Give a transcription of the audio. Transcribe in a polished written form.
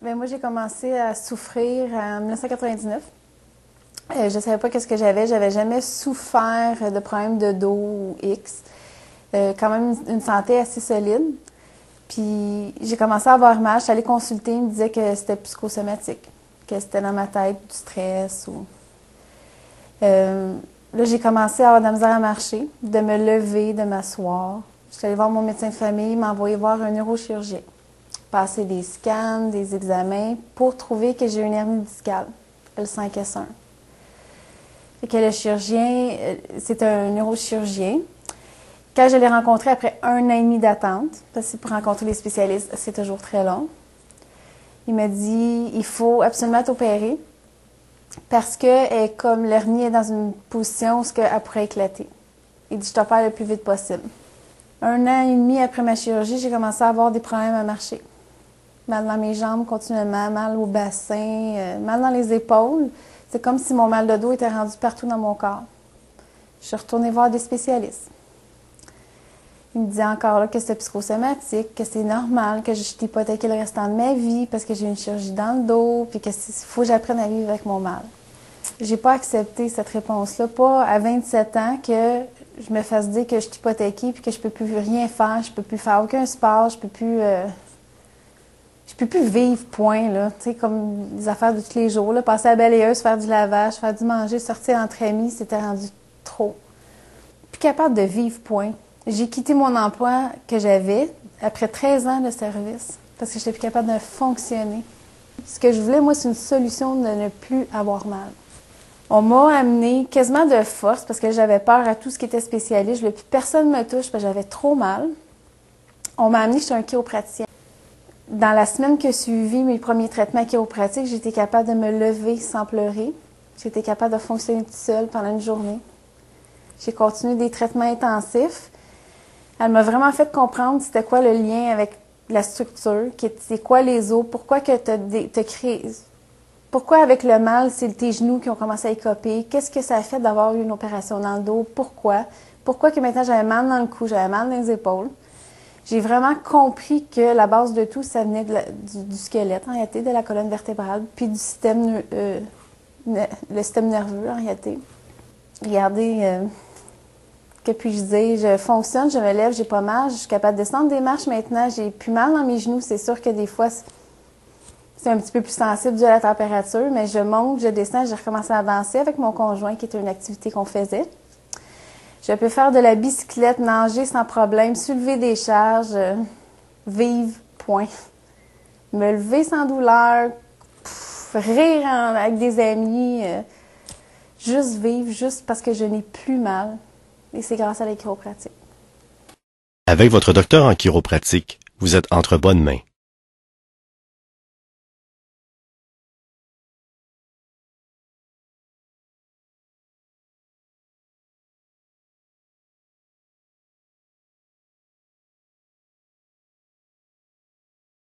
Ben moi, j'ai commencé à souffrir en 1999. Je ne savais pas qu'est-ce que j'avais. J'avais jamais souffert de problèmes de dos ou X. Quand même une santé assez solide. Puis j'ai commencé à avoir mal. Je suis allée consulter. Ils me disaient que c'était psychosomatique, que c'était dans ma tête du stress. Là, j'ai commencé à avoir de la misère à marcher, de me lever, de m'asseoir. Je suis allée voir mon médecin de famille. Il m'a envoyé voir un neurochirurgien. Passer des scans, des examens pour trouver que j'ai une hernie discale, le 5S1. Fait que le chirurgien, c'est un neurochirurgien. Quand je l'ai rencontré après 1 an et demi d'attente, parce que pour rencontrer les spécialistes, c'est toujours très long, il m'a dit il faut absolument t'opérer parce que comme l'hernie est dans une position où elle pourrait éclater. Il dit je t'opère le plus vite possible. 1 an et demi après ma chirurgie, j'ai commencé à avoir des problèmes à marcher. Mal dans mes jambes continuellement, mal au bassin, mal dans les épaules. C'est comme si mon mal de dos était rendu partout dans mon corps. Je suis retournée voir des spécialistes. Ils me disaient encore là que c'était psychosomatique, que c'est normal, que je suis hypothéquée le restant de ma vie parce que j'ai une chirurgie dans le dos, puis qu'il faut que j'apprenne à vivre avec mon mal. J'ai pas accepté cette réponse-là, pas à 27 ans que je me fasse dire que je suis hypothéquée puis que je peux plus rien faire, je peux plus faire aucun sport, je peux plus vivre, point, là. Tu sais, comme des affaires de tous les jours, là. Passer à la balayeuse, faire du lavage, faire du manger, sortir entre amis, c'était rendu trop. Plus capable de vivre, point. J'ai quitté mon emploi que j'avais après 13 ans de service parce que je n'étais plus capable de fonctionner. Ce que je voulais, moi, c'est une solution de ne plus avoir mal. On m'a amené quasiment de force parce que j'avais peur à tout ce qui était spécialiste. Je voulais plus que personne me touche parce que j'avais trop mal. On m'a amené chez un chiropraticien. Dans la semaine qui a suivi mes premiers traitements chiropratiques, j'étais capable de me lever sans pleurer. J'étais capable de fonctionner toute seule pendant une journée. J'ai continué des traitements intensifs. Elle m'a vraiment fait comprendre c'était quoi le lien avec la structure, c'est quoi les os, pourquoi que t'as créé, pourquoi avec le mal, c'est tes genoux qui ont commencé à écoper, qu'est-ce que ça a fait d'avoir eu une opération dans le dos, pourquoi que maintenant j'avais mal dans le cou, j'avais mal dans les épaules. J'ai vraiment compris que la base de tout, ça venait du squelette, en réalité, de la colonne vertébrale, puis du système, le système nerveux, en réalité. Regardez, que puis-je dire, je fonctionne, je me lève, j'ai pas mal, je suis capable de descendre des marches maintenant, j'ai plus mal dans mes genoux, c'est sûr que des fois, c'est un petit peu plus sensible dû à la température, mais je monte, je descends, j'ai recommencé à danser avec mon conjoint, qui était une activité qu'on faisait. Je peux faire de la bicyclette, nager sans problème, soulever des charges, vivre, point. Me lever sans douleur, rire avec des amis, juste vivre, juste parce que je n'ai plus mal. Et c'est grâce à la chiropratique. Avec votre docteur en chiropratique, vous êtes entre bonnes mains.